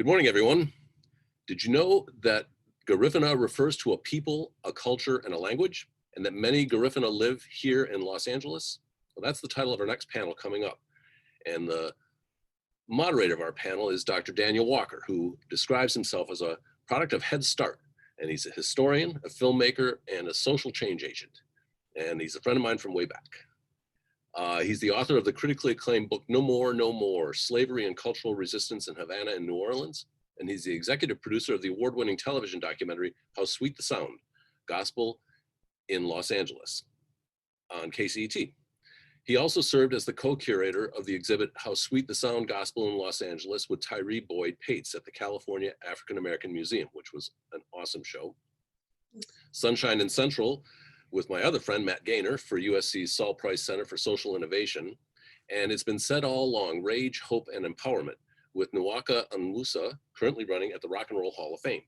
Good morning, everyone. Did you know that Garifuna refers to a people, a culture, and a language, and that many Garifuna live here in Los Angeles? Well, that's the title of our next panel coming up. And the moderator of our panel is Dr. Daniel Walker, who describes himself as a product of Head Start. And he's a historian, a filmmaker, and a social change agent. And he's a friend of mine from way back. He's the author of the critically acclaimed book, No More, No More, Slavery and Cultural Resistance in Havana and New Orleans. And he's the executive producer of the award-winning television documentary, How Sweet the Sound, Gospel in Los Angeles on KCET. He also served as the co-curator of the exhibit, How Sweet the Sound, Gospel in Los Angeles with Tyree Boyd Pates at the California African American Museum, which was an awesome show. Sunshine and Central with my other friend, Matt Gaynor, for USC's Saul Price Center for Social Innovation. And it's been said all along, Rage, Hope, and Empowerment with Nwaka Onwusa currently running at the Rock and Roll Hall of Fame.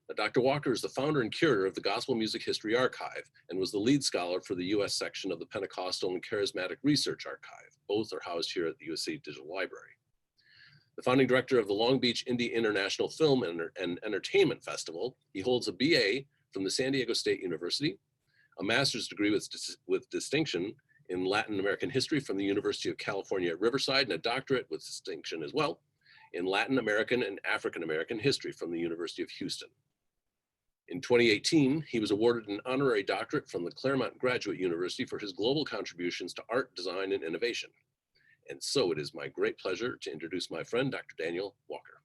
Now, Dr. Walker is the founder and curator of the Gospel Music History Archive and was the lead scholar for the US section of the Pentecostal and Charismatic Research Archive. Both are housed here at the USC Digital Library. The founding director of the Long Beach Indie International Film and Entertainment Festival. He holds a BA from the San Diego State University, a master's degree with distinction in Latin American history from the University of California at Riverside, and a doctorate with distinction as well in Latin American and African American history from the University of Houston. In 2018, he was awarded an honorary doctorate from the Claremont Graduate University for his global contributions to art, design, and innovation. And so it is my great pleasure to introduce my friend, Dr. Daniel Walker.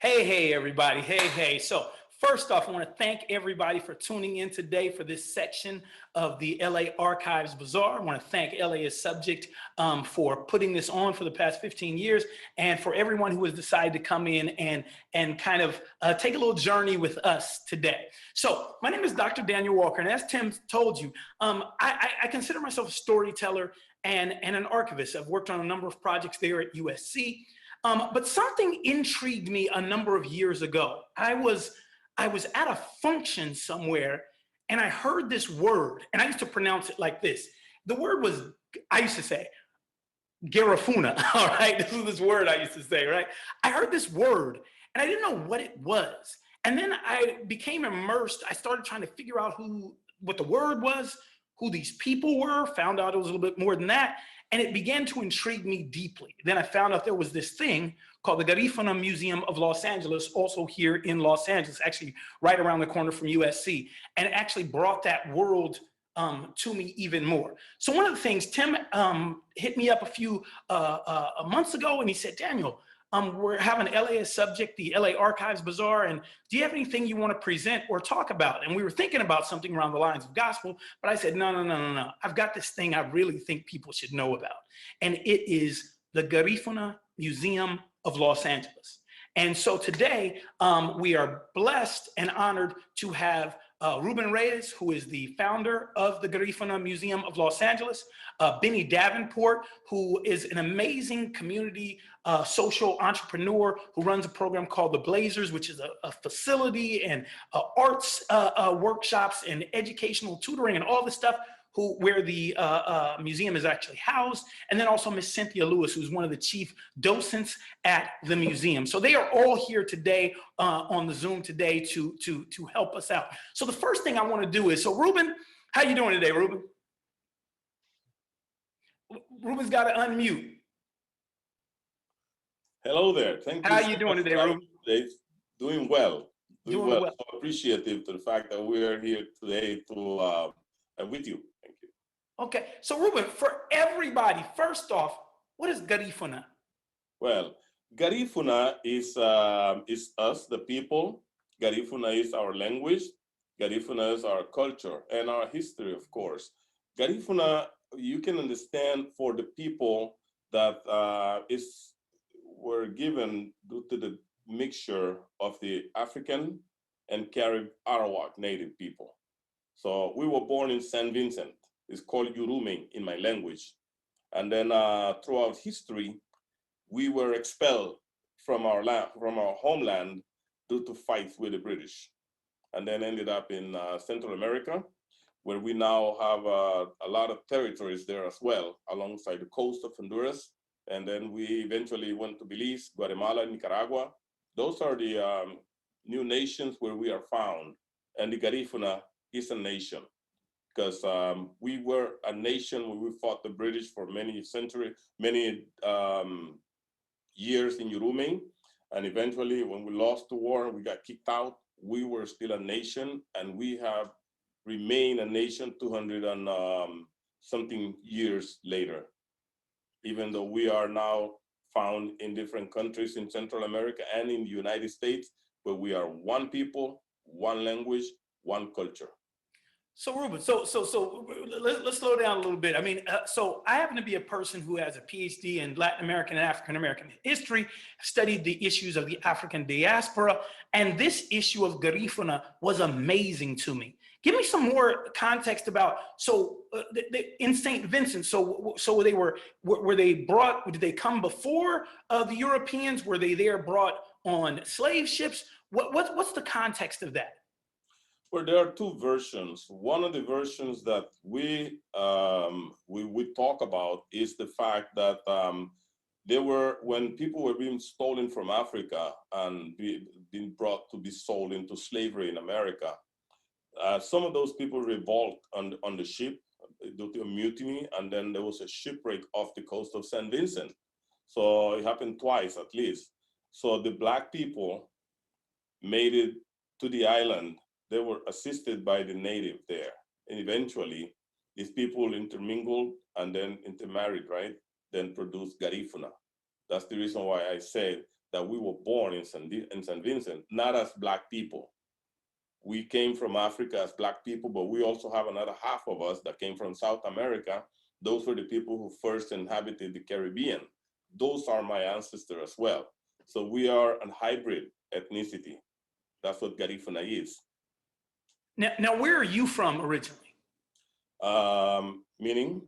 Hey, everybody. Hey. So first off, I want to thank everybody for tuning in today for this section of the LA Archives Bazaar. I want to thank LA as Subject for putting this on for the past 15 years, and for everyone who has decided to come in and kind of take a little journey with us today. So my name is Dr. Daniel Walker, and as Tim told you, I consider myself a storyteller and an archivist. I've worked on a number of projects there at USC, but something intrigued me a number of years ago. I was at a function somewhere and I heard this word, and I used to pronounce it like this. The word was, I used to say, Garifuna, all right? This was this word I used to say, right? I heard this word and I didn't know what it was. And then I became immersed. I started trying to figure out what the word was, who these people were, found out it was a little bit more than that. And it began to intrigue me deeply. Then I found out there was this thing called the Garifuna Museum of Los Angeles, also here in Los Angeles, actually right around the corner from USC, and it actually brought that world to me even more. So one of the things, Tim hit me up a few months ago, and he said, Daniel, we're having LA as Subject, the LA Archives Bazaar, and do you have anything you want to present or talk about? And we were thinking about something around the lines of gospel, but I said, no. I've got this thing I really think people should know about. And it is the Garifuna Museum of Los Angeles. And so today, we are blessed and honored to have Ruben Reyes, who is the founder of the Garifuna Museum of Los Angeles, Benny Davenport, who is an amazing community social entrepreneur who runs a program called the Blazers, which is a facility and arts workshops and educational tutoring and all this stuff, where the museum is actually housed, and then also Miss Cynthia Lewis, who's one of the chief docents at the museum. So they are all here today on the Zoom today to help us out. So the first thing I want to do is, so Ruben, how you doing today, Ruben? Ruben's got to unmute. Hello there. Thank you. How you doing today, Ruben? Doing well. Doing well. So appreciative to the fact that we are here today to with you. Thank you. Okay, so Ruben, for everybody, first off, what is Garifuna? Well, Garifuna is us, the people. Garifuna is our language. Garifuna is our culture and our history, of course. Garifuna, you can understand, for the people that were given due to the mixture of the African and Carib Arawak native people. So we were born in St. Vincent. It's called Yurume in my language. And then throughout history, we were expelled from our homeland due to fights with the British. And then ended up in Central America, where we now have a lot of territories there as well, alongside the coast of Honduras And then we eventually went to Belize, Guatemala, Nicaragua. Those are the new nations where we are found. And the Garifuna is a nation, because we were a nation where we fought the British for many centuries, many years in Uruming. And eventually, when we lost the war, we got kicked out. We were still a nation, and we have remained a nation 200 and something years later, even though we are now found in different countries in Central America and in the United States, but we are one people, one language, one culture. So Ruben, let's slow down a little bit. I mean, so I happen to be a person who has a PhD in Latin American and African American history, studied the issues of the African diaspora, and this issue of Garifuna was amazing to me. Give me some more context about, in St. Vincent, so were they brought, did they come before the Europeans? Were they there brought on slave ships? What's the context of that? Well, there are two versions. One of the versions that we talk about is the fact that when people were being stolen from Africa and being brought to be sold into slavery in America, some of those people revolt on the ship due to a mutiny, and then there was a shipwreck off the coast of St. Vincent. So it happened twice at least. So the Black people made it to the island. They were assisted by the native there. And eventually, these people intermingled and then intermarried, right? Then produced Garifuna. That's the reason why I said that we were born in St. Vincent, not as Black people. We came from Africa as Black people, but we also have another half of us that came from South America. Those were the people who first inhabited the Caribbean. Those are my ancestors as well. So we are a hybrid ethnicity. That's what Garifuna is. Now, where are you from originally? Meaning?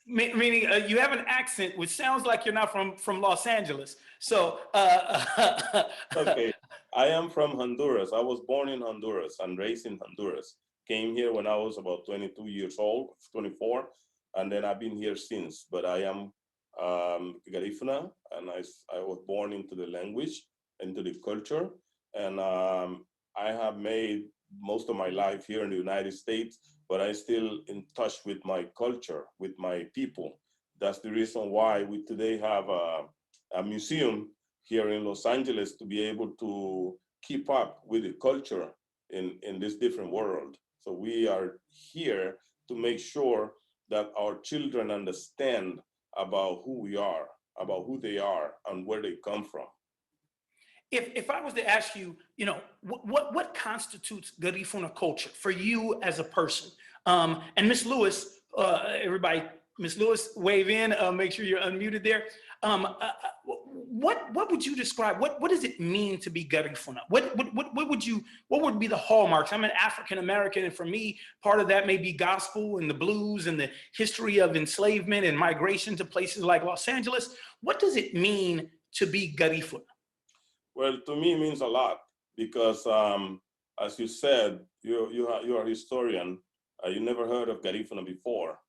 Meaning you have an accent which sounds like you're not from Los Angeles. So Okay, I am from Honduras. I was born in Honduras and raised in Honduras. Came here when I was about 22 years old, 24, and then I've been here since. But I am Garifuna, and I was born into the language, into the culture, and I have made most of my life here in the United States, but I still in touch with my culture, with my people. That's the reason why we today have a museum here in Los Angeles to be able to keep up with the culture in this different world. So we are here to make sure that our children understand about who we are, about who they are, and where they come from. If I was to ask you, what constitutes Garifuna culture for you as a person? And Miss Lewis, everybody, Miss Lewis, wave in. Make sure you're unmuted there. What would you describe? What does it mean to be Garifuna? What would be the hallmarks? I'm an African American, and for me, part of that may be gospel and the blues and the history of enslavement and migration to places like Los Angeles. What does it mean to be Garifuna? Well, to me, it means a lot because, as you said, you're a historian. You never heard of Garifuna before,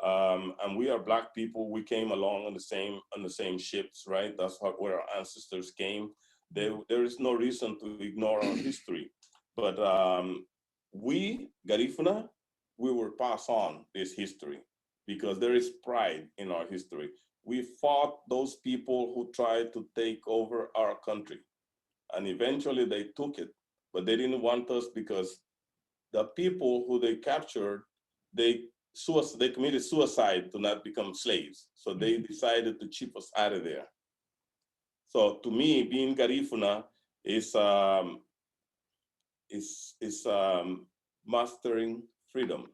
and we are Black people. We came along on the same ships, right? That's where our ancestors came. There is no reason to ignore our history, but we Garifuna, we will pass on this history because there is pride in our history. We fought those people who tried to take over our country. And eventually they took it, but they didn't want us because the people who they captured, they committed suicide to not become slaves. So they decided to chip us out of there. So to me, being Garifuna is mastering freedom.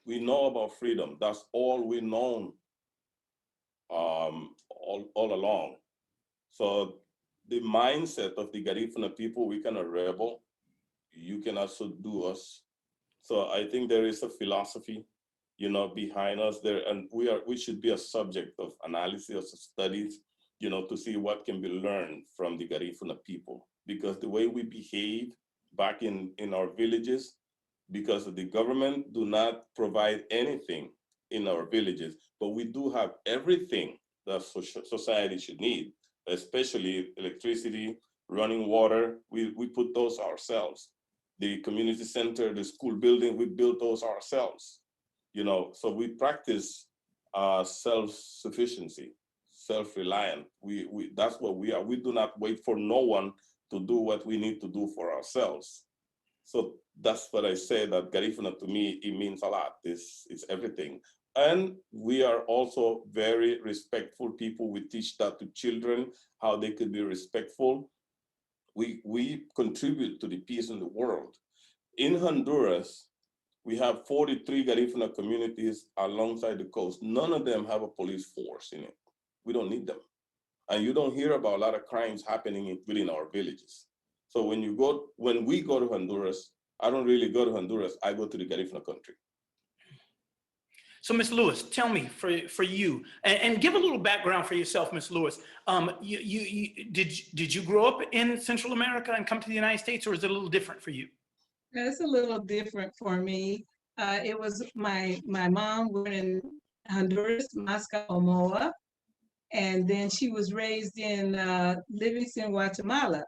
We know about freedom. That's all we know all along. So the mindset of the Garifuna people, we cannot rebel. You cannot subdue us. So I think there is a philosophy, behind us there, and we should be a subject of analysis, of studies, to see what can be learned from the Garifuna people. Because the way we behave back in our villages, because the government do not provide anything in our villages, but we do have everything that society should need, especially electricity, running water. We put those ourselves. The community center, the school building, we built those ourselves. You know, so we practice self-sufficiency, self-reliant. That's what we are. We do not wait for no one to do what we need to do for ourselves. So that's what I say, that Garifuna to me, it means a lot. It's everything. And we are also very respectful people. We teach that to children, how they could be respectful. We contribute to the peace in the world. In Honduras, we have 43 Garifuna communities alongside the coast. None of them have a police force in it. We don't need them. And you don't hear about a lot of crimes happening within our villages. So when we go to Honduras, I don't really go to Honduras, I go to the Garifuna country. So, Ms. Lewis, tell me for you, and give a little background for yourself, Ms. Lewis. Did you grow up in Central America and come to the United States, or is it a little different for you? It's a little different for me. It was my mom was in Honduras, Moscow, and then she was raised in Livingston, Guatemala,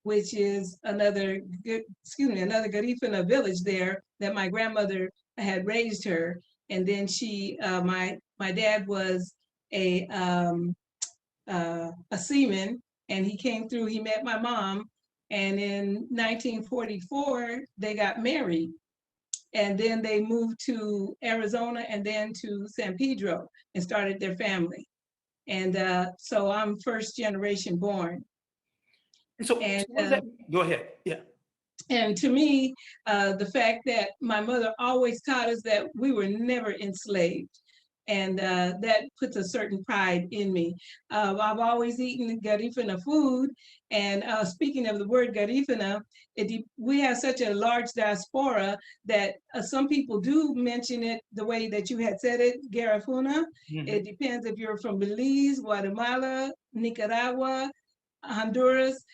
which is another Garifuna village there that my grandmother had raised her. And then she, my dad was a seaman, and he came through. He met my mom, and in 1944 they got married, and then they moved to Arizona and then to San Pedro and started their family. And so I'm first generation born. And so, go ahead. Yeah. And to me, the fact that my mother always taught us that we were never enslaved, and that puts a certain pride in me. I've always eaten Garifuna food, and speaking of the word Garifuna, we have such a large diaspora that some people do mention it the way that you had said it, Garifuna. Mm-hmm. It depends if you're from Belize, Guatemala, Nicaragua, Honduras,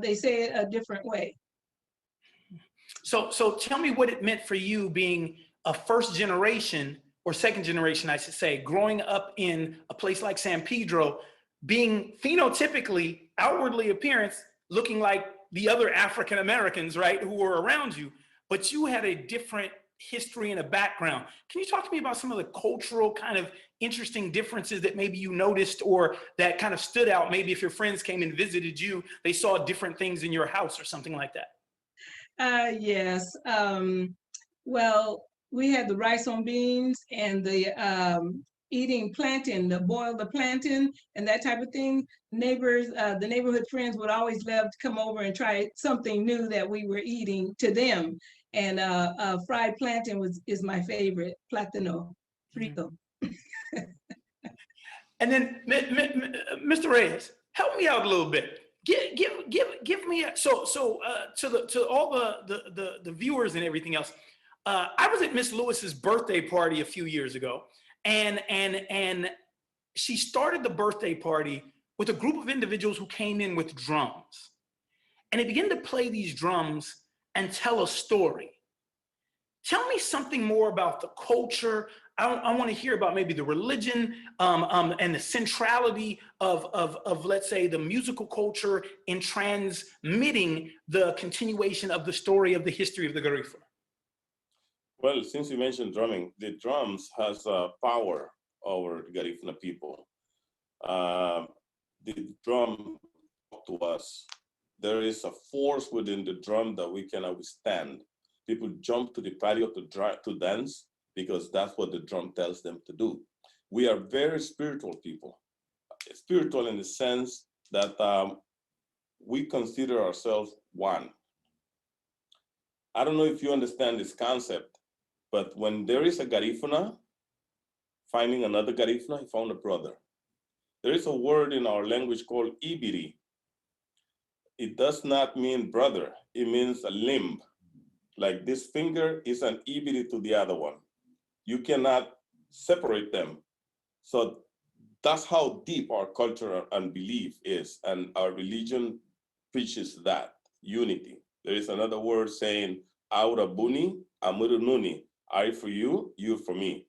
they say it a different way. So tell me what it meant for you being a first generation, or second generation, I should say, growing up in a place like San Pedro, being phenotypically, outwardly appearance, looking like the other African Americans, right, who were around you, but you had a different history and a background. Can you talk to me about some of the cultural kind of interesting differences that maybe you noticed, or that kind of stood out? Maybe if your friends came and visited you, they saw different things in your house or something like that. Yes. Well, we had the rice on beans and the eating plantain, boil the plantain and that type of thing. Neighbors, the neighborhood friends would always love to come over and try something new that we were eating to them. And fried plantain is my favorite, plátano frito. And then, Mr. Reyes, help me out a little bit. Give me to all the viewers and everything else. I was at Miss Lewis's birthday party a few years ago, and she started the birthday party with a group of individuals who came in with drums, and they began to play these drums and tell a story. Tell me something more about the culture. I want to hear about maybe the religion and the centrality of, let's say, the musical culture in transmitting the continuation of the story of the history of the Garifuna. Well, since you mentioned drumming, the drums has power over the Garifuna people. The drum talks to us. There is a force within the drum that we cannot withstand. People jump to the patio to dance because that's what the drum tells them to do. We are very spiritual people. Spiritual in the sense that we consider ourselves one. I don't know if you understand this concept, but when there is a Garifuna, finding another Garifuna, he found a brother. There is a word in our language called ibiri. It does not mean brother, it means a limb. Like this finger is an ibiri to the other one. You cannot separate them. So that's how deep our culture and belief is, and our religion preaches that unity. There is another word saying, "Aura buni, amuru nuni," I for you, you for me.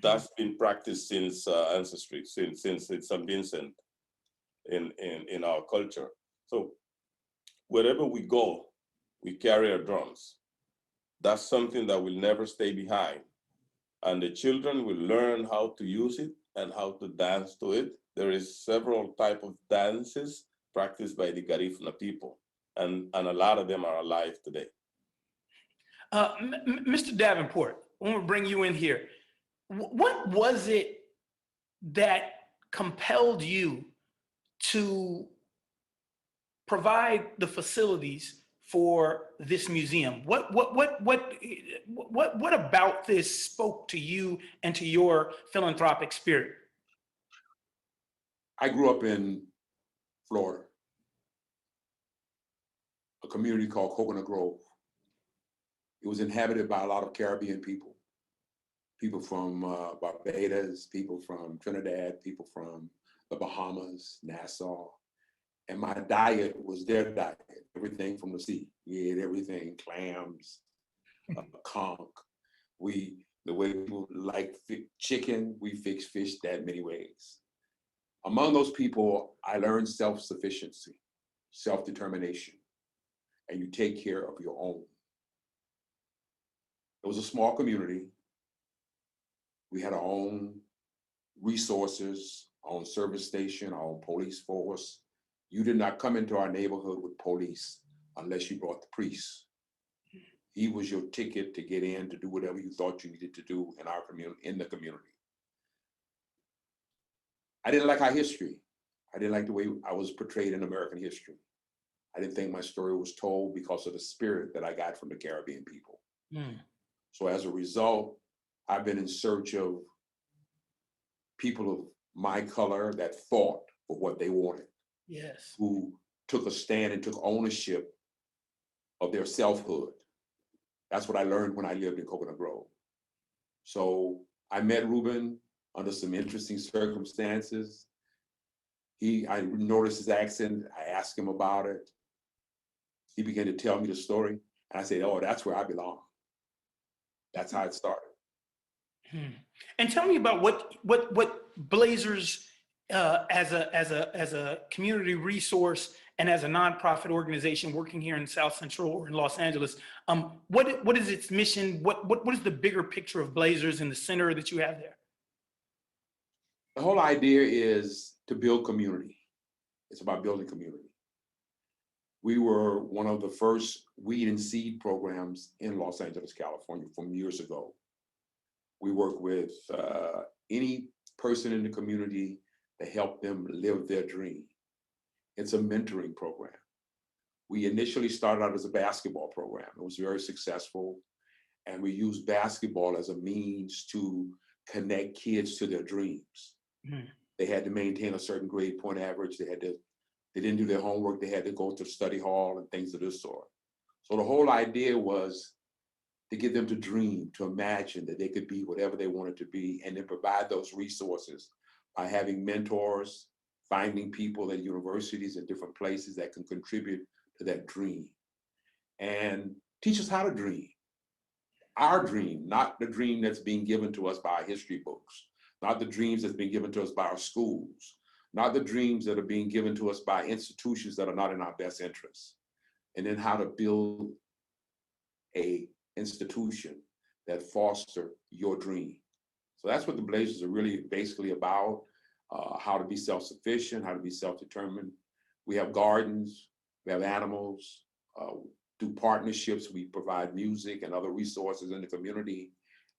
that's been practiced since Ancestry, since it's St. Vincent in our culture. So wherever we go, we carry our drums. That's something that will never stay behind. And the children will learn how to use it and how to dance to it. There is several type of dances practiced by the Garifuna people, and a lot of them are alive today. Mr. Davenport, I want to bring you in here. What was it that compelled you to provide the facilities for this museum? What about this spoke to you and to your philanthropic spirit? I grew up in Florida, a community called Coconut Grove. It was inhabited by a lot of Caribbean people, people from Barbados, people from Trinidad, people from the Bahamas, Nassau. And my diet was their diet, everything from the sea. We ate everything, clams, conch. The way people like chicken, we fix fish that many ways. Among those people, I learned self-sufficiency, self-determination, and you take care of your own. It was a small community. We had our own resources, our own service station, our own police force. You did not come into our neighborhood with police unless you brought the priest. He was your ticket to get in, to do whatever you thought you needed to do in our community, in the community. I didn't like our history. I didn't like the way I was portrayed in American history. I didn't think my story was told because of the spirit that I got from the Caribbean people. So as a result, I've been in search of people of my color that fought for what they wanted. Yes. Who took a stand and took ownership of their selfhood. That's what I learned when I lived in Coconut Grove. So I met Ruben under some interesting circumstances. I noticed his accent. I asked him about it. He began to tell me the story. And I said, oh, that's where I belong. That's how it started. And tell me about what Blazers as a community resource and as a nonprofit organization working here in South Central or in Los Angeles, what is its mission? What is the bigger picture of Blazers in the center that you have there? The whole idea is to build community. It's about building community. We were one of the first weed and seed programs in Los Angeles, California from years ago. We work with any person in the community to help them live their dream. It's a mentoring program. We initially started out as a basketball program. It was very successful. And we used basketball as a means to connect kids to their dreams. They had to maintain a certain grade point average. They didn't do their homework. They had to go to study hall and things of this sort. So the whole idea was to get them to dream, to imagine that they could be whatever they wanted to be, and then provide those resources by having mentors, finding people at universities and different places that can contribute to that dream and teach us how to dream. Our dream, not the dream that's being given to us by our history books, not the dreams that's being given to us by our schools, not the dreams that are being given to us by institutions that are not in our best interests, and then how to build a institution that foster your dream. So that's what the Blazers are really basically about, how to be self-sufficient, how to be self-determined. We have gardens, we have animals, through partnerships, we provide music and other resources in the community.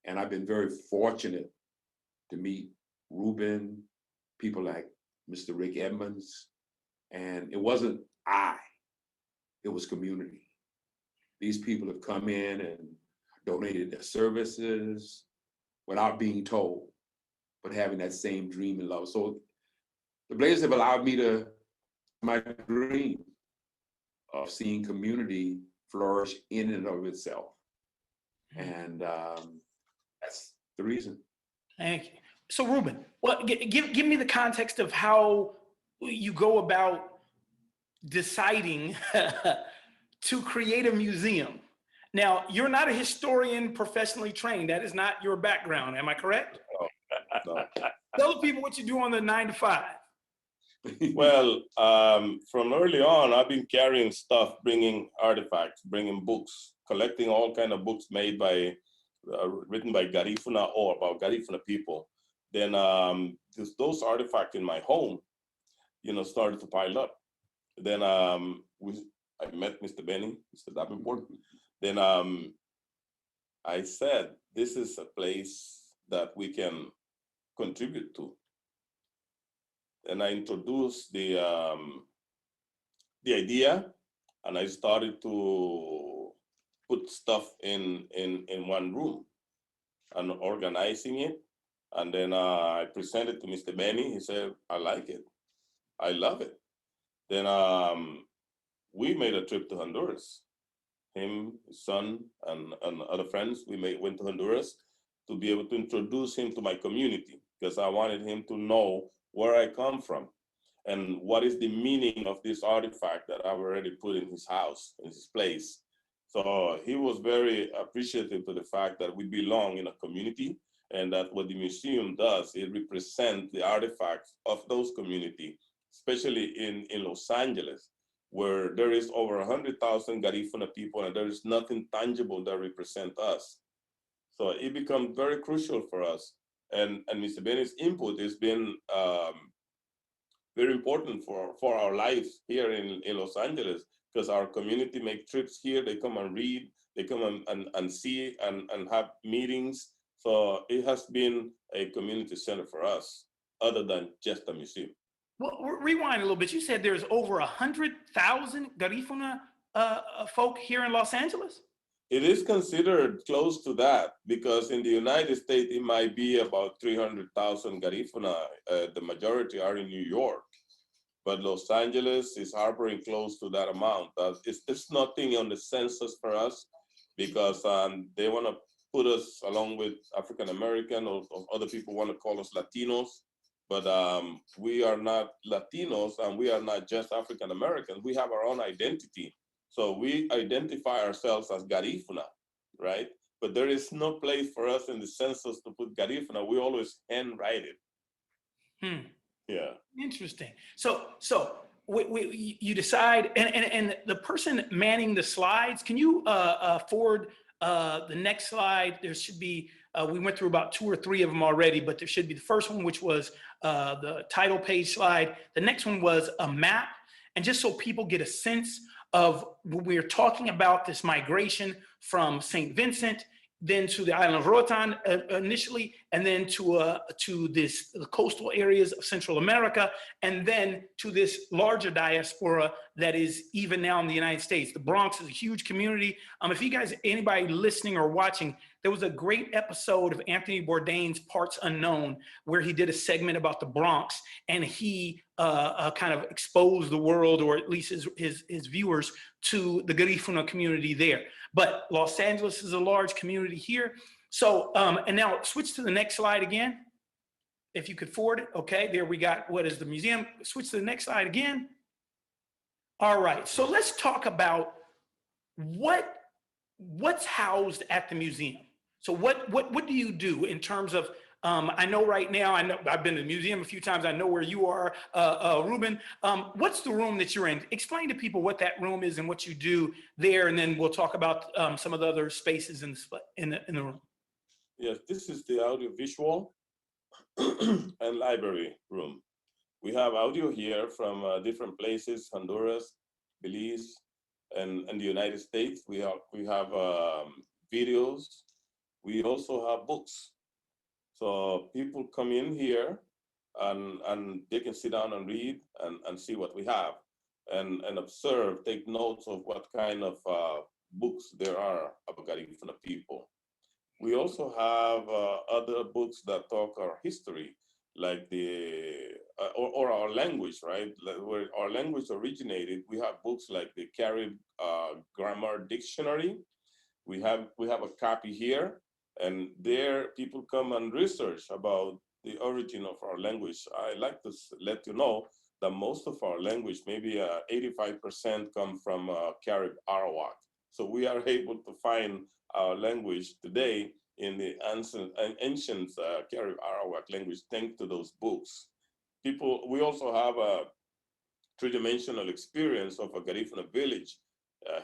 And I've been very fortunate to meet Ruben, people like Mr. Rick Edmonds. And it wasn't it was community. These people have come in and donated their services without being told, but having that same dream and love. So the Blazers have allowed me to my dream of seeing community flourish in and of itself. And that's the reason. Thank you. So Ruben, give me the context of how you go about deciding to create a museum. Now, you're not a historian professionally trained. That is not your background. Am I correct? Tell the people what you do on the 9 to 5. Well, from early on, I've been carrying stuff, bringing artifacts, bringing books, collecting all kind of books made by, written by Garifuna or about Garifuna people. Then those artifacts in my home, started to pile up. Then I met Mr. Benny, Mr. Davenport. Then I said, this is a place that we can contribute to. And I introduced the idea, and I started to put stuff in one room and organizing it. And then I presented to Mr. Benny. He said, I like it. I love it. Then we made a trip to Honduras. Him, his son, and other friends, went to Honduras to be able to introduce him to my community, because I wanted him to know where I come from and what is the meaning of this artifact that I've already put in his house, in his place. So he was very appreciative to the fact that we belong in a community, and that what the museum does, it represents the artifacts of those communities, especially in Los Angeles, where there is over 100,000 Garifuna people, and there is nothing tangible that represents us. So it becomes very crucial for us. And Mr. Benny's input has been very important for our lives here in Los Angeles, because our community make trips here, they come and read, they come and see and have meetings. So it has been a community center for us, other than just a museum. Well, rewind a little bit. You said there's over 100,000 Garifuna folk here in Los Angeles? It is considered close to that, because in the United States, it might be about 300,000 Garifuna. The majority are in New York, but Los Angeles is harboring close to that amount. It's nothing on the census for us, because they want to put us along with African American, or other people want to call us Latinos, but we are not Latinos, and we are not just African Americans. We have our own identity. So we identify ourselves as Garifuna, right? But there is no place for us in the census to put Garifuna. We always handwrite it. Yeah. Interesting. So you decide, and the person manning the slides, can you forward the next slide? There should be, we went through about 2 or 3 of them already, but there should be the first one, which was the title page slide. The next one was a map. And just so people get a sense of when we're talking about this migration from St. Vincent, then to the island of Roatan initially, and then to the coastal areas of Central America, and then to this larger diaspora that is even now in the United States. The Bronx is a huge community. If you guys, anybody listening or watching, there was a great episode of Anthony Bourdain's Parts Unknown, where he did a segment about the Bronx, and he kind of exposed the world, or at least his viewers, to the Garifuna community there. But Los Angeles is a large community here. So, and now switch to the next slide again. If you could forward it. Okay, there we got what is the museum. Switch to the next slide again. All right, so let's talk about what's housed at the museum. So what do you do in terms of, I know right now, I've been to the museum a few times, I know where you are, Ruben. What's the room that you're in? Explain to people what that room is and what you do there, and then we'll talk about some of the other spaces in the room. Yes, this is the audiovisual and library room. We have audio here from different places, Honduras, Belize, and the United States. We have videos. We also have books. So people come in here and they can sit down and read and see what we have and observe, take notes of what kind of books there are about Garifuna people. We also have other books that talk our history, like or our language, right? Where our language originated. We have books like the Carib Grammar Dictionary. We have a copy here, and there people come and research about the origin of our language. I like to let you know that most of our language, maybe 85%, come from Carib Arawak. So we are able to find our language today in the ancient Carib Arawak language thanks to those books. We also have a three-dimensional experience of a Garifuna village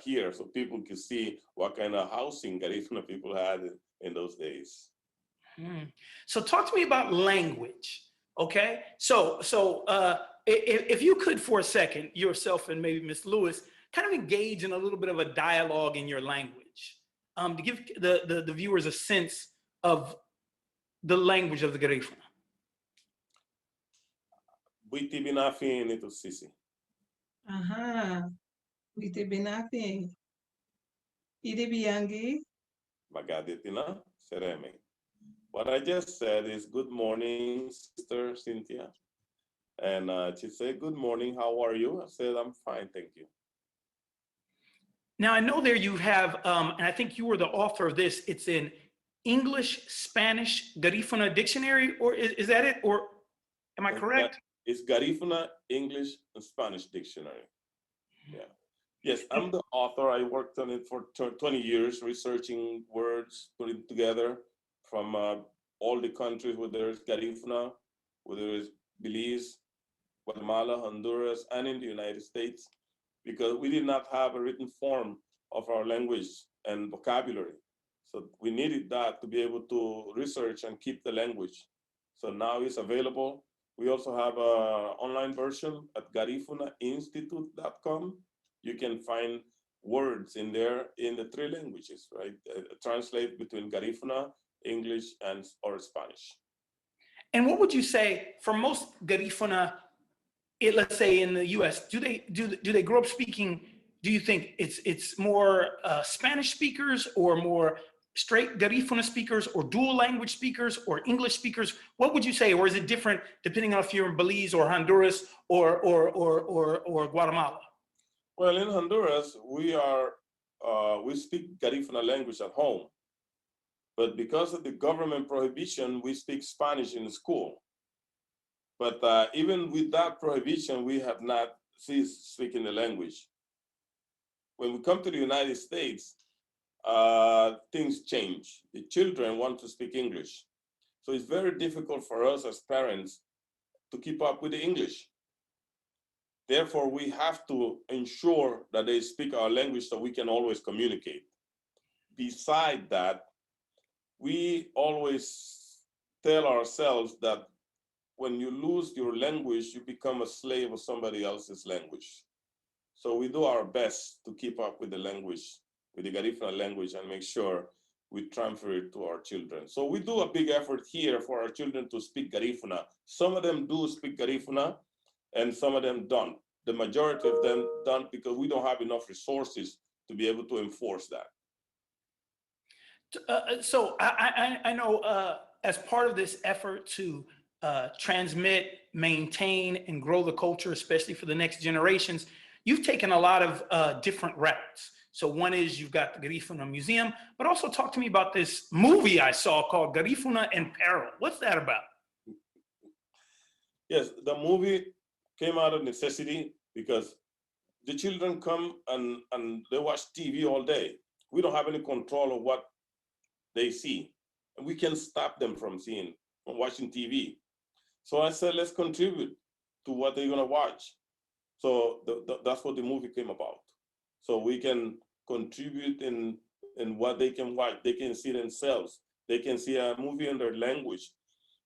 here, so people can see what kind of housing Garifuna people had in those days. So talk to me about language, okay? So if you could for a second, yourself and maybe Ms. Lewis, kind of engage in a little bit of a dialogue in your language to give the viewers a sense of the language of the Garifuna. Buiti binafi nito sisi. Aha. Wite binafi. Ide biyangi. Magaditina sereme. What I just said is good morning, Sister Cynthia. And she said, good morning, how are you? I said, I'm fine, thank you. Now I know there you have, and I think you were the author of this, it's in English, Spanish, Garifuna dictionary, or is that it? Or am I correct? It's Garifuna, English, and Spanish dictionary. Yeah. Yes, I'm the author. I worked on it for 20 years, researching words, putting it together from all the countries where there's Garifuna, whether it's Belize, Guatemala, Honduras, and in the United States, because we did not have a written form of our language and vocabulary. So we needed that to be able to research and keep the language. So now it's available. We also have an online version at garifunainstitute.com. You can find words in there in the three languages, right? Translate between Garifuna, English, or Spanish. And what would you say for most Garifuna, let's say in the U.S., do they grow up speaking? Do you think it's more Spanish speakers or more straight Garifuna speakers or dual language speakers or English speakers? What would you say, or is it different depending on if you're in Belize or Honduras or Guatemala? Well, in Honduras, we speak Garifuna language at home, but because of the government prohibition, we speak Spanish in school. But even with that prohibition, we have not ceased speaking the language. When we come to the United States, things change. The children want to speak English. So it's very difficult for us as parents to keep up with the English. Therefore, we have to ensure that they speak our language so we can always communicate. Beside that, we always tell ourselves that when you lose your language, you become a slave of somebody else's language. So we do our best to keep up with the language, with the Garifuna language, and make sure we transfer it to our children. So we do a big effort here for our children to speak Garifuna. Some of them do speak Garifuna, and some of them don't. The majority of them don't because we don't have enough resources to be able to enforce that. So I know as part of this effort to transmit, maintain, and grow the culture, especially for the next generations, you've taken a lot of different routes. So one is you've got the Garifuna Museum, but also talk to me about this movie I saw called Garifuna in Peril. What's that about? Yes, the movie came out of necessity because the children come and they watch TV all day. We don't have any control of what they see. And we can stop them from watching TV. So I said, let's contribute to what they're gonna watch. So that's what the movie came about. So we can contribute in what they can watch. They can see themselves. They can see a movie in their language.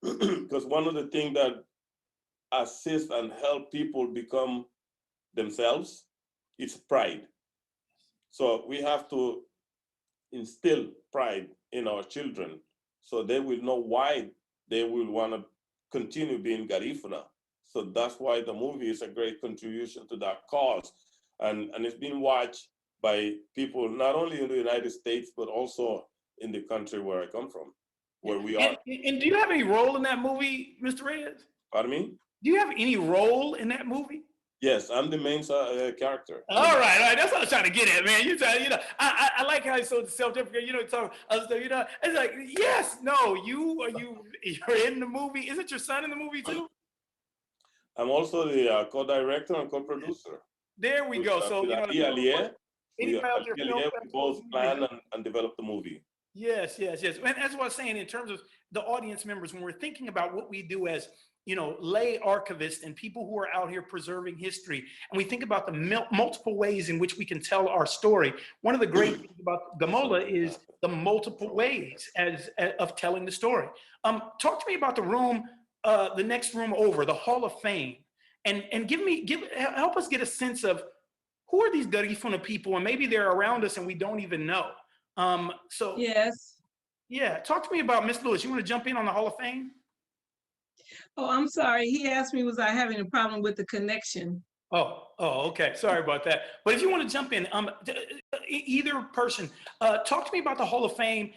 Because one of the things that assist and help people become themselves is pride. So we have to instill pride in our children so they will know why they will want to continue being Garifuna. So that's why the movie is a great contribution to that cause. And it's been watched by people not only in the United States, but also in the country where I come from, where we are. And do you have any role in that movie, Mr. Reyes? Pardon me? Do you have any role in that movie? Yes, I'm the main character. All right, that's what I was trying to get at, man. I like how it's so self-deprecating, talk other stuff, it's like, yes, no, you're in the movie. Isn't your son in the movie too? I'm also the co-director and co-producer. There we go. So, we both plan and develop the movie. Yes, yes, yes. And that's what I was saying in terms of the audience members, when we're thinking about what we do as, lay archivists and people who are out here preserving history, and we think about the multiple ways in which we can tell our story. One of the great things about GaMoLa is the multiple ways of telling the story. Talk to me about the room, the next room over, the Hall of Fame, and help us get a sense of who are these Garifuna people, and maybe they're around us and we don't even know. Yes. Yeah, talk to me about Miss Lewis. You want to jump in on the Hall of Fame? Oh, I'm sorry. He asked me, was I having a problem with the connection? Oh, okay. Sorry about that. But if you want to jump in, either person, talk to me about the Hall of Fame.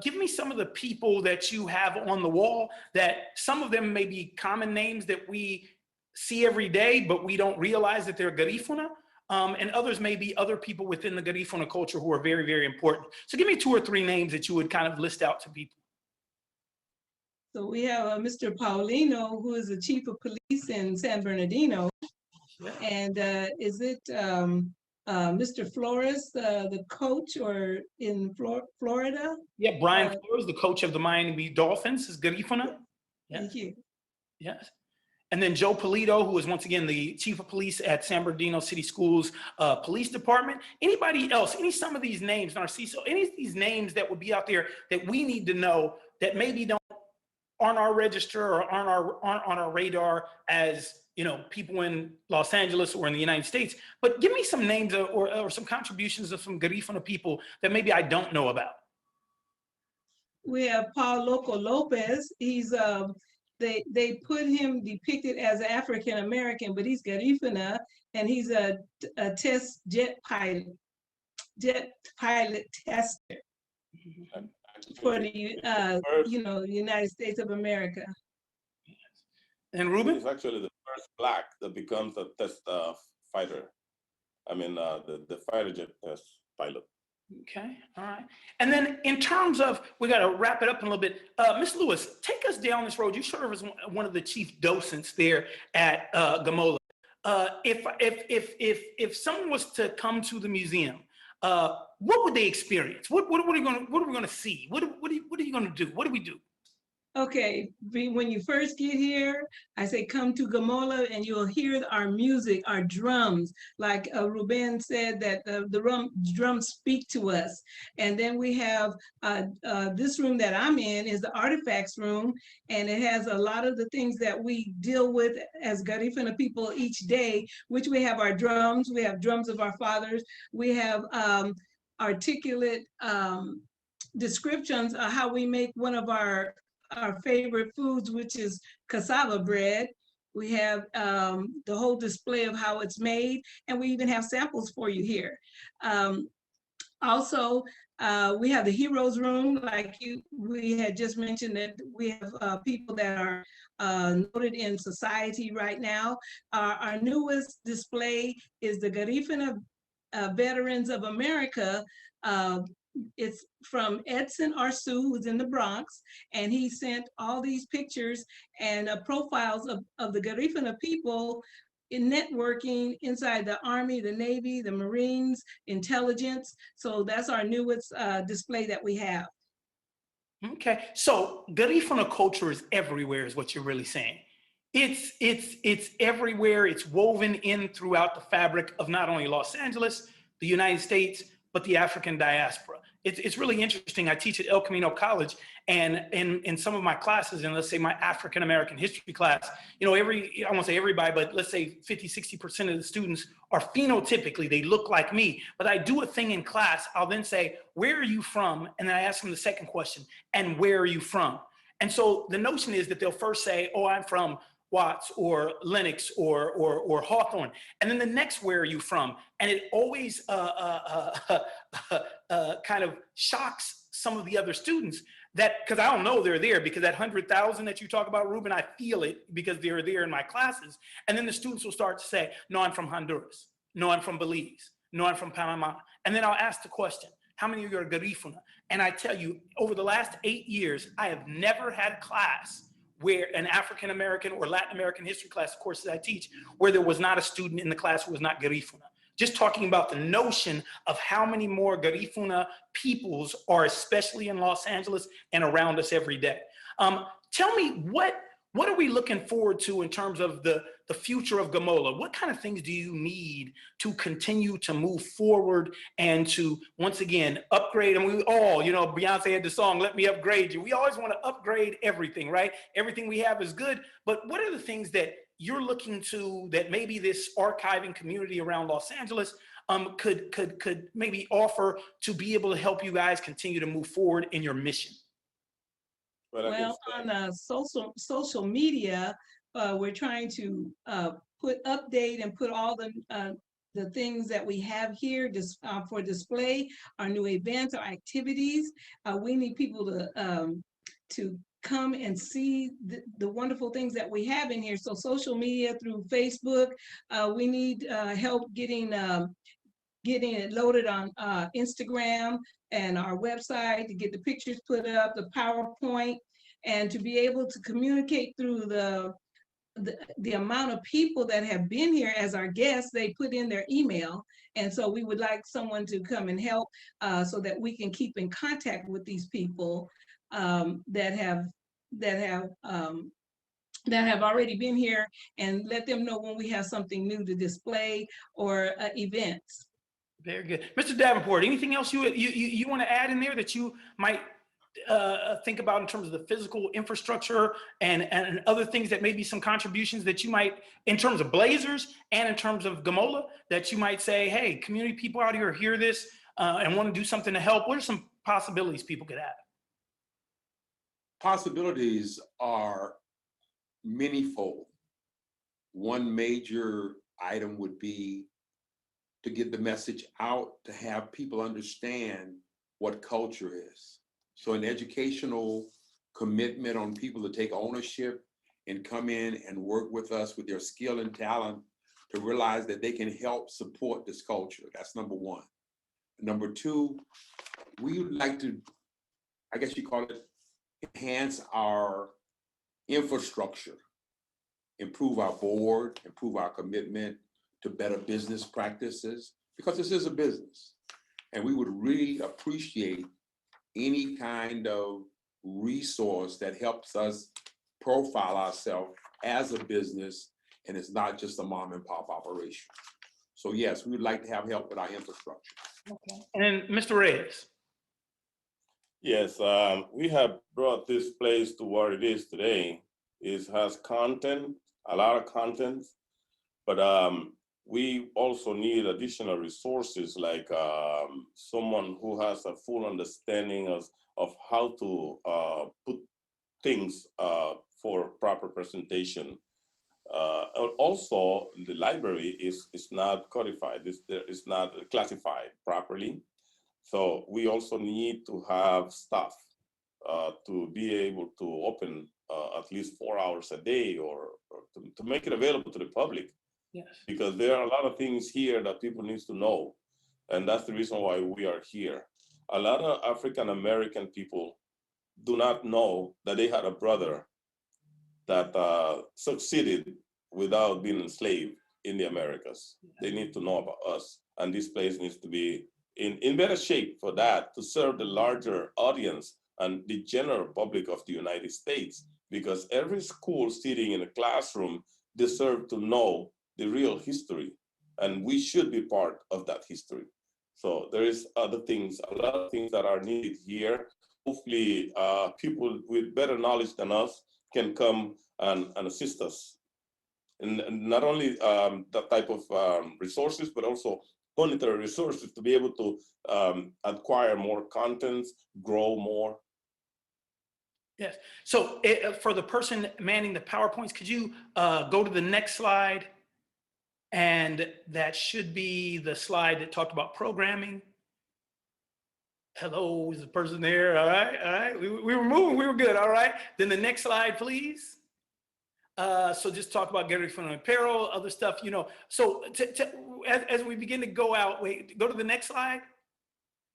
Give me some of the people that you have on the wall, that some of them may be common names that we see every day, but we don't realize that they're Garifuna. And others may be other people within the Garifuna culture who are very, very important. So give me 2 or 3 names that you would kind of list out to people. So we have Mr. Paulino, who is the chief of police in San Bernardino. Yeah. And is it Mr. Flores, the coach, or in Florida? Yeah, Brian Flores, the coach of the Miami Dolphins, is Garifuna. Yeah. Thank you. Yes. And then Joe Polito, who is once again the chief of police at San Bernardino City Schools Police Department. Anybody else, some of these names, Narciso, any of these names that would be out there that we need to know that maybe don't on our register or on our radar as people in Los Angeles or in the United States. But give me some names or some contributions of some Garifuna people that maybe I don't know about. We have Paul Loco Lopez. He's they put him depicted as African American, but he's Garifuna, and he's a test jet pilot tester for the United States of America. And Ruben? He's actually the first Black that becomes a test fighter. I mean, the fighter jet test pilot. Okay, all right. And then in terms of, we got to wrap it up in a little bit. Ms. Lewis, take us down this road. You serve as one of the chief docents there at GaMoLa. If someone was to come to the museum, what would they experience? What are we going to see? What are you going to do? What do we do? Okay, when you first get here, I say come to GaMoLa and you'll hear our music, our drums. Like Ruben said, that the drums speak to us. And then we have this room that I'm in is the artifacts room, and it has a lot of the things that we deal with as Garifuna people each day, which we have our drums, we have drums of our fathers, we have articulate descriptions of how we make one of our favorite foods, which is cassava bread. We have the whole display of how it's made, and we even have samples for you here. Also, we have the heroes room, like we had just mentioned that we have people that are noted in society right now. Our newest display is the Garifuna Veterans of America. It's from Edson Arsu, who's in the Bronx, and he sent all these pictures and profiles of the Garifuna people in networking inside the Army, the Navy, the Marines, intelligence. So that's our newest display that we have. Okay, so Garifuna culture is everywhere, is what you're really saying. It's everywhere. It's woven in throughout the fabric of not only Los Angeles, the United States, but the African diaspora. It's really interesting. I teach at El Camino College, and in some of my classes, and let's say my African American history class, I won't say everybody, but let's say 50–60% of the students are phenotypically, they look like me. But I do a thing in class. I'll then say, where are you from? And then I ask them the second question, and where are you from? And so the notion is that they'll first say, oh, I'm from Watts or Lenox or Hawthorne. And then the next, where are you from? And it always kind of shocks some of the other students that, because I don't know they're there, because that 100,000 that you talk about, Ruben, I feel it because they're there in my classes. And then the students will start to say, no, I'm from Honduras. No, I'm from Belize. No, I'm from Panama. And then I'll ask the question, how many of you are Garifuna? And I tell you, over the last 8 years, I have never had a class where an African American or Latin American history class, of course, that I teach, where there was not a student in the class who was not Garifuna. just talking about the notion of how many more Garifuna peoples are, especially in Los Angeles and around us every day. Tell me, what are we looking forward to in terms of the future of GaMoLa? What kind of things do you need to continue to move forward and to, once again, upgrade? And we all, you know, Beyonce had the song, "Let Me Upgrade You." We always want to upgrade everything, right? Everything we have is good, but what are the things that you're looking to that maybe this archiving community around Los Angeles could maybe offer to be able to help you guys continue to move forward in your mission? Well, on social media, we're trying to update and put all the things that we have here for display, our new events, our activities. We need people to come and see the wonderful things that we have in here. So social media through Facebook, we need help getting it loaded on Instagram and our website to get the pictures put up, the PowerPoint, and to be able to communicate through the amount of people that have been here as our guests. They put in their email. And so we would like someone to come and help so that we can keep in contact with these people that have already been here, and let them know when we have something new to display or events. Very good. Mr. Davenport, anything else you want to add in there that you might think about in terms of the physical infrastructure and other things that may be some contributions that you might, in terms of Blazers and in terms of GaMoLa, that you might say, hey, community people out here hear this and want to do something to help? What are some possibilities people could have? Possibilities are manyfold. One major item would be to get the message out, to have people understand what culture is. So an educational commitment on people to take ownership and come in and work with us with their skill and talent to realize that they can help support this culture. That's number one. Number two, we would like to, I guess you call it, enhance our infrastructure, improve our board, improve our commitment to better business practices, because this is a business. And we would really appreciate any kind of resource that helps us profile ourselves as a business, and it's not just a mom and pop operation. So yes, we would like to have help with our infrastructure. Okay. And then Mr. Reyes. Yes, we have brought this place to what it is today. It has content, a lot of content, but we also need additional resources like someone who has a full understanding of how to put things for proper presentation. Also, the library is not codified, it's not classified properly. So we also need to have staff to be able to open at least 4 hours a day, or to make it available to the public. Yes. Because there are a lot of things here that people need to know. And that's the reason why we are here. A lot of African American people do not know that they had a brother that succeeded without being enslaved in the Americas. They need to know about us. And this place needs to be in better shape for that, to serve the larger audience and the general public of the United States. Because every school sitting in a classroom deserves to know the real history, and we should be part of that history. So there is other things, a lot of things that are needed here. Hopefully people with better knowledge than us can come and assist us. And not only that type of resources, but also monetary resources to be able to acquire more contents, grow more. Yes. So for the person manning the PowerPoints, could you go to the next slide? And that should be the slide that talked about programming. Hello, is the person there? All right, all right. We were moving, we were good, all right. Then the next slide, please. So just talk about Garifuna apparel, other stuff, you know. So as we begin to go out, wait, go to the next slide.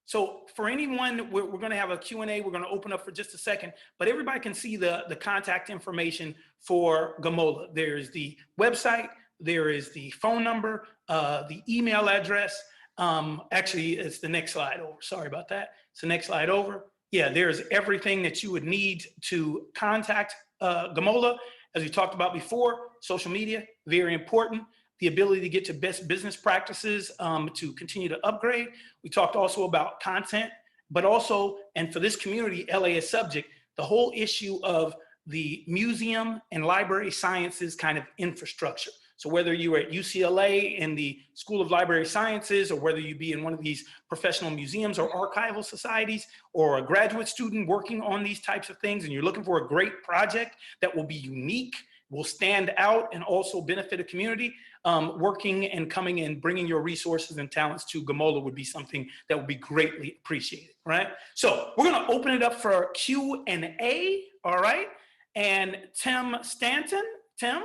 So for anyone, we're going to have a Q&A. We're going to open up for just a second, but everybody can see the contact information for GaMoLa. There's the website, there is the phone number, the email address. Actually, it's the next slide over. Sorry about that. It's the next slide over. Yeah, there's everything that you would need to contact GaMoLa. As we talked about before, social media, very important. The ability to get to best business practices to continue to upgrade. We talked also about content, but also, and for this community, LA is subject, the whole issue of the museum and library sciences kind of infrastructure. So whether you are at UCLA in the School of Library Sciences, or whether you be in one of these professional museums or archival societies, or a graduate student working on these types of things, and you're looking for a great project that will be unique, will stand out, and also benefit a community, working and coming and bringing your resources and talents to GaMoLa would be something that would be greatly appreciated, right? So we're gonna open it up for Q&A, all right? And Tim Stanton, Tim?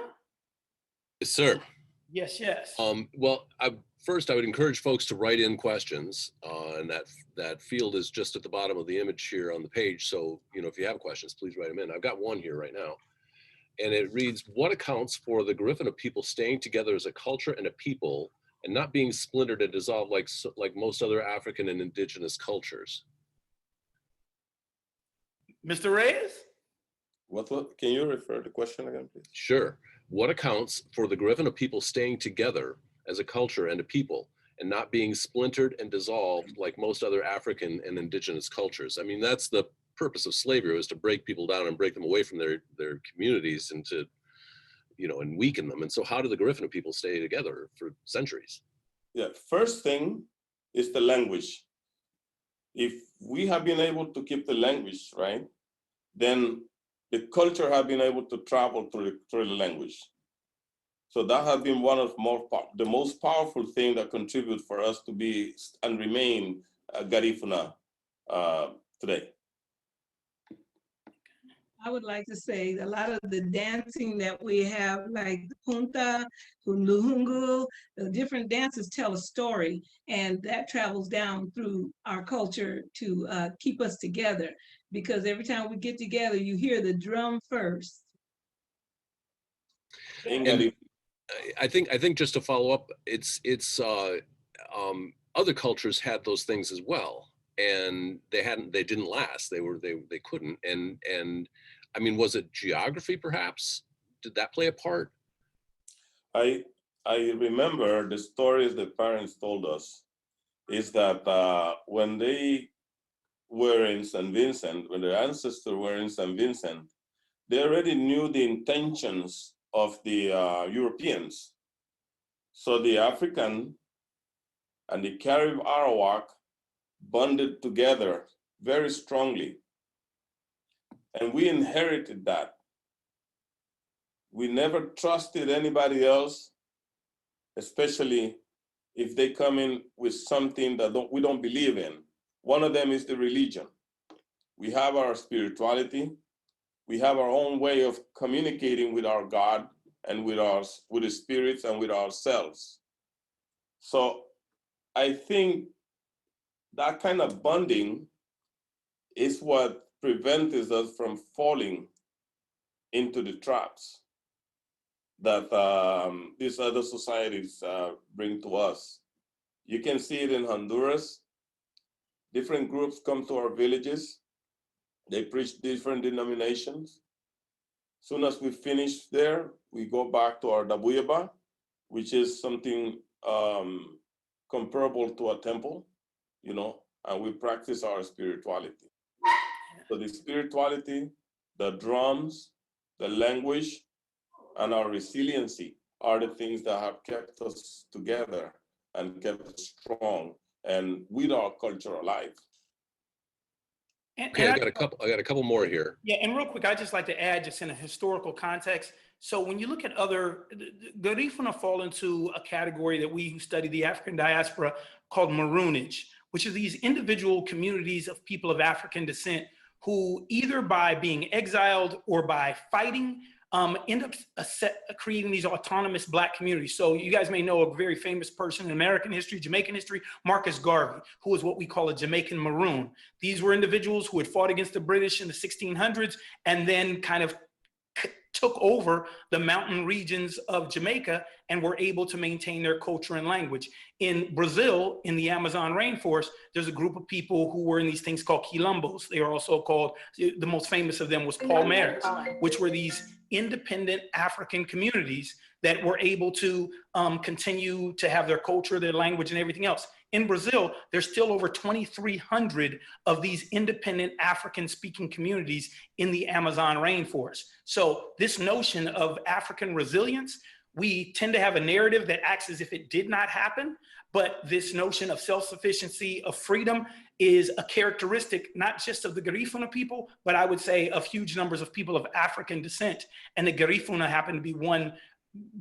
Yes, sir. Yes, yes. Well, first I would encourage folks to write in questions, and that field is just at the bottom of the image here on the page. So, if you have questions, please write them in. I've got one here right now. And it reads, what accounts for the Garifuna people staying together as a culture and a people and not being splintered and dissolved like most other African and indigenous cultures? Mr. Reyes? What, can you refer the question again, please? Sure. What accounts for the Garifuna people staying together as a culture and a people and not being splintered and dissolved like most other African and indigenous cultures? I mean, that's the purpose of slavery, was to break people down and break them away from their communities and to, and weaken them. And so how do the Garifuna people stay together for centuries? Yeah, first thing is the language. If we have been able to keep the language, right, then the culture have been able to travel through the language. So that has been one of the most powerful things that contribute for us to be and remain Garifuna today. I would like to say a lot of the dancing that we have, like the punta, hunduhungu, the different dances tell a story, and that travels down through our culture to keep us together. Because every time we get together, you hear the drum first. And I think just to follow up, it's other cultures had those things as well, and they didn't last. They couldn't. And I mean, was it geography perhaps? Did that play a part? I remember the stories that parents told us is that when they were in St. Vincent, when their ancestors were in St. Vincent, they already knew the intentions of the Europeans. So the African and the Carib Arawak bonded together very strongly. And we inherited that. We never trusted anybody else, especially if they come in with something that we don't believe in. One of them is the religion. We have our spirituality. We have our own way of communicating with our God and with the spirits and with ourselves. So I think that kind of bonding is what prevents us from falling into the traps that these other societies bring to us. You can see it in Honduras. Different groups come to our villages. They preach different denominations. Soon as we finish there, we go back to our dabuyaba, which is something comparable to a temple, and we practice our spirituality. So the spirituality, the drums, the language, and our resiliency are the things that have kept us together and kept us strong and with our culture alive. Okay, I got a couple more here. Yeah, and real quick, I'd just like to add, just in a historical context. So when you look at Garifuna fall into a category that we who study the African diaspora called maroonage, which are these individual communities of people of African descent who either by being exiled or by fighting end up creating these autonomous Black communities. So you guys may know a very famous person in American history, Jamaican history, Marcus Garvey, who was what we call a Jamaican Maroon. These were individuals who had fought against the British in the 1600s and then kind of took over the mountain regions of Jamaica and were able to maintain their culture and language. In Brazil, in the Amazon rainforest, there's a group of people who were in these things called quilombos. They are also called, the most famous of them was palmares, which were these independent African communities that were able to continue to have their culture, their language, and everything else. In Brazil, there's still over 2,300 of these independent African-speaking communities in the Amazon rainforest. So this notion of African resilience, we tend to have a narrative that acts as if it did not happen, but this notion of self-sufficiency, of freedom, is a characteristic not just of the Garifuna people, but I would say of huge numbers of people of African descent. And the Garifuna happen to be one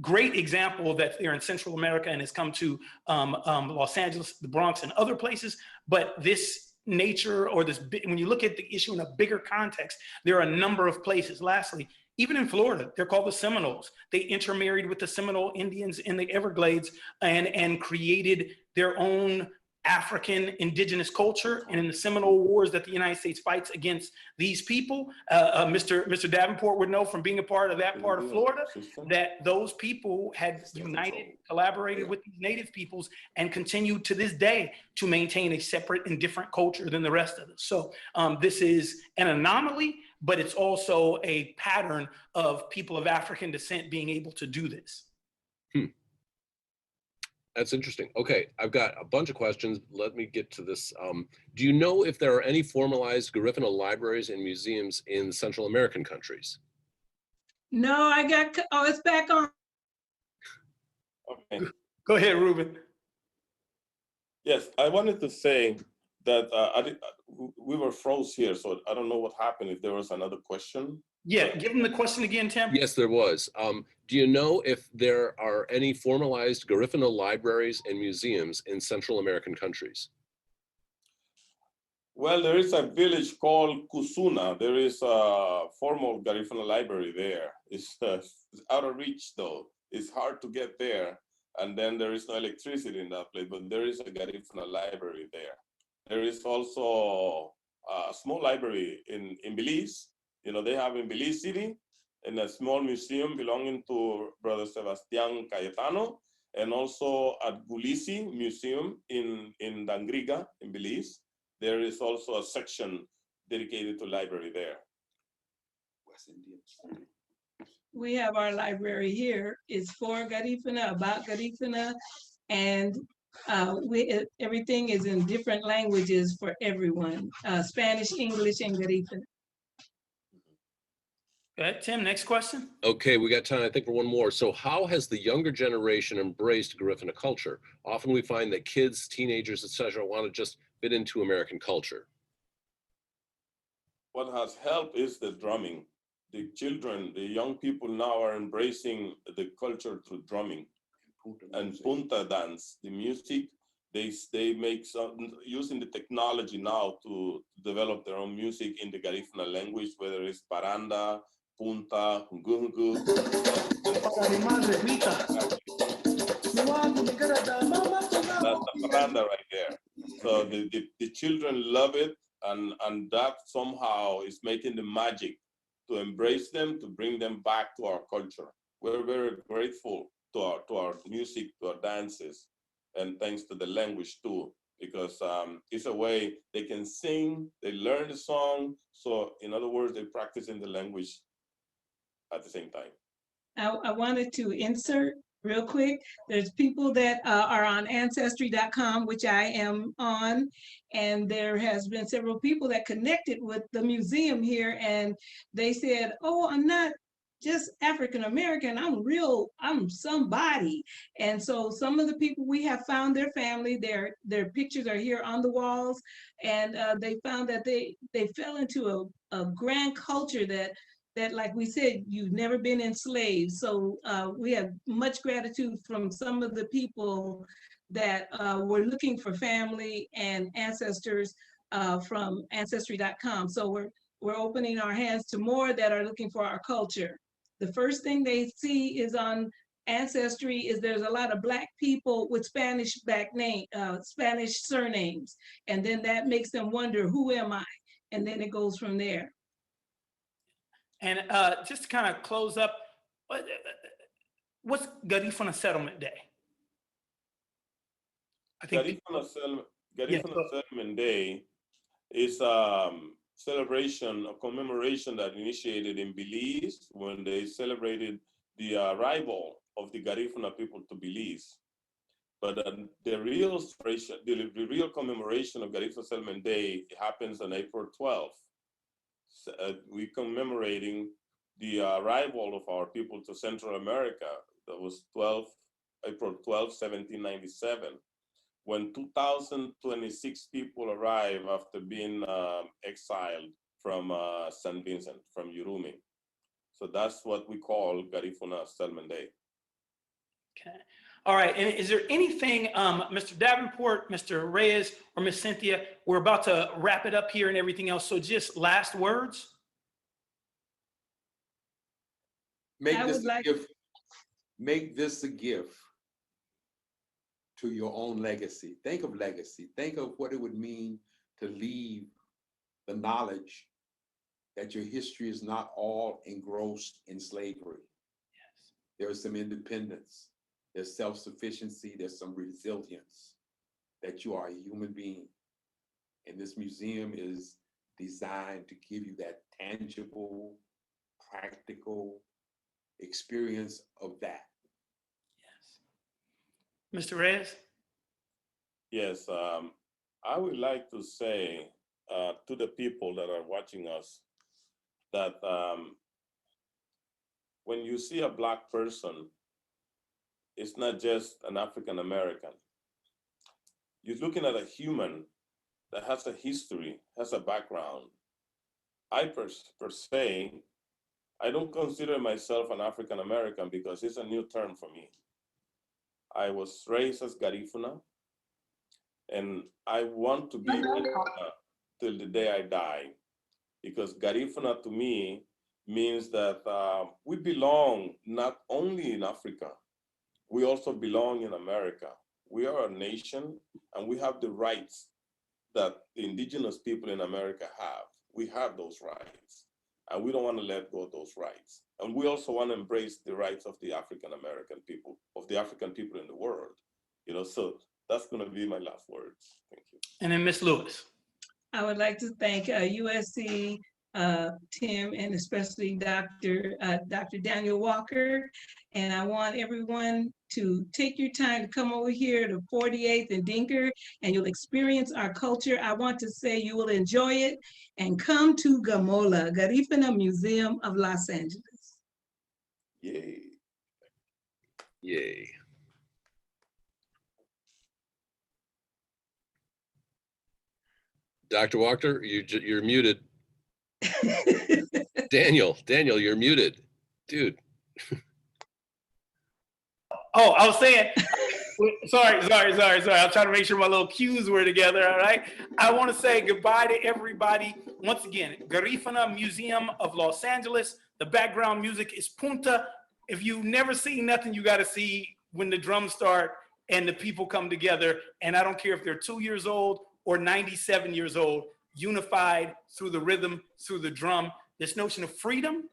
great example that they're in Central America and has come to Los Angeles, the Bronx, and other places. But this nature, or this, when you look at the issue in a bigger context, there are a number of places. Lastly, even in Florida, they're called the Seminoles. They intermarried with the Seminole Indians in the Everglades and created their own African indigenous culture. And in the Seminole Wars that the United States fights against these people, Mr. Davenport would know from being a part of that part of Florida, that those people had united, collaborated with these native peoples, and continued to this day to maintain a separate and different culture than the rest of us. So this is an anomaly, but it's also a pattern of people of African descent being able to do this. That's interesting. Okay, I've got a bunch of questions. Let me get to this. Do you know if there are any formalized Garifuna libraries and museums in Central American countries? No, oh, it's back on. Okay. Go ahead, Ruben. Yes, I wanted to say that we were froze here, so I don't know what happened, if there was another question. Yeah, give him the question again, Tim. Yes, there was. Do you know if there are any formalized Garifuna libraries and museums in Central American countries? Well, there is a village called Kusuna. There is a formal Garifuna library there. It's out of reach, though. It's hard to get there. And then there is no electricity in that place, but there is a Garifuna library there. There is also a small library in Belize. You know, they have in Belize City, in a small museum belonging to Brother Sebastian Cayetano, and also at Gulisi Museum in Dangriga, in Belize. There is also a section dedicated to library there. West Indians. We have our library here. It's for Garifuna, about Garifuna, and everything is in different languages for everyone, Spanish, English, and Garifuna. Go ahead, Tim, next question. Okay, we got time, I think, for one more. So how has the younger generation embraced Garifuna culture? Often we find that kids, teenagers, etc., want to just fit into American culture. What has helped is the drumming. The children, the young people now are embracing the culture through drumming and punta dance, the music. They make some, using the technology now to develop their own music in the Garifuna language, whether it's paranda, punta, gungu. That's the paranda right there. So the children love it, and that somehow is making the magic to embrace them, to bring them back to our culture. We're very grateful to our music, to our dances, and thanks to the language too, because it's a way they can sing, they learn the song. So in other words, they're practicing the language at the same time. I wanted to insert real quick. There's people that are on Ancestry.com, which I am on, and there has been several people that connected with the museum here, and they said, oh, I'm not just African American, I'm somebody. And so some of the people, we have found their family, their pictures are here on the walls, and they found that they fell into a grand culture that like we said, you've never been enslaved. So we have much gratitude from some of the people that were looking for family and ancestors from Ancestry.com. So we're opening our hands to more that are looking for our culture. The first thing they see is on Ancestry is there's a lot of Black people with Spanish Spanish surnames. And then that makes them wonder, who am I? And then it goes from there. And just to kind of close up, what's Garifuna Settlement Day? I think Garifuna Settlement Day is celebration, a commemoration that initiated in Belize when they celebrated the arrival of the Garifuna people to Belize. But the real celebration, the real commemoration of Garifuna Settlement Day happens on April 12th. We're commemorating the arrival of our people to Central America. That was April 12, 1797, when 2,026 people arrived after being exiled from St. Vincent, from Uruming. So that's what we call Garifuna Settlement Day. Okay. All right. And is there anything, Mr. Davenport, Mr. Reyes, or Ms. Cynthia, we're about to wrap it up here and everything else. So just last words. Make this a gift to your own legacy. Think of legacy. Think of what it would mean to leave the knowledge that your history is not all engrossed in slavery. Yes. There is some independence. There's self-sufficiency. There's some resilience, that you are a human being. And this museum is designed to give you that tangible, practical experience of that. Yes. Mr. Reyes? Yes, I would like to say to the people that are watching us that when you see a Black person, it's not just an African American. You're looking at a human that has a history, has a background. I per se, I don't consider myself an African American because it's a new term for me. I was raised as Garifuna, and I want to be Garifuna till the day I die, because Garifuna to me means that we belong not only in Africa, we also belong in America. We are a nation, and we have the rights that the indigenous people in America have. We have those rights, and we don't want to let go of those rights. And we also want to embrace the rights of the African American people, of the African people in the world. You know, so that's going to be my last words. Thank you. And then Ms. Lewis. I would like to thank USC, Tim, and especially Dr. Daniel Walker. And I want everyone to take your time to come over here to 48th and Dinker, and you'll experience our culture. I want to say you will enjoy it, and come to GaMoLa, Garifuna Museum of Los Angeles. Yay. Yay. Dr. Walker, you're muted. Daniel, you're muted. Dude. Oh, I was saying, sorry. I'm trying to make sure my little cues were together, all right? I want to say goodbye to everybody. Once again, Garifuna Museum of Los Angeles. The background music is Punta. If you've never seen nothing, you got to see when the drums start and the people come together. And I don't care if they're 2 years old or 97 years old, unified through the rhythm, through the drum. This notion of freedom,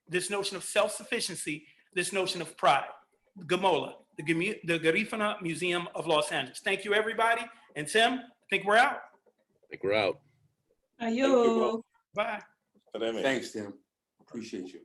this notion of self-sufficiency, this notion of pride. GaMoLa, the Garifuna Museum of Los Angeles. Thank you, everybody. And Tim, I think we're out. I think we're out. Ayo. Bye. Thanks, Thanks, Tim. Appreciate you.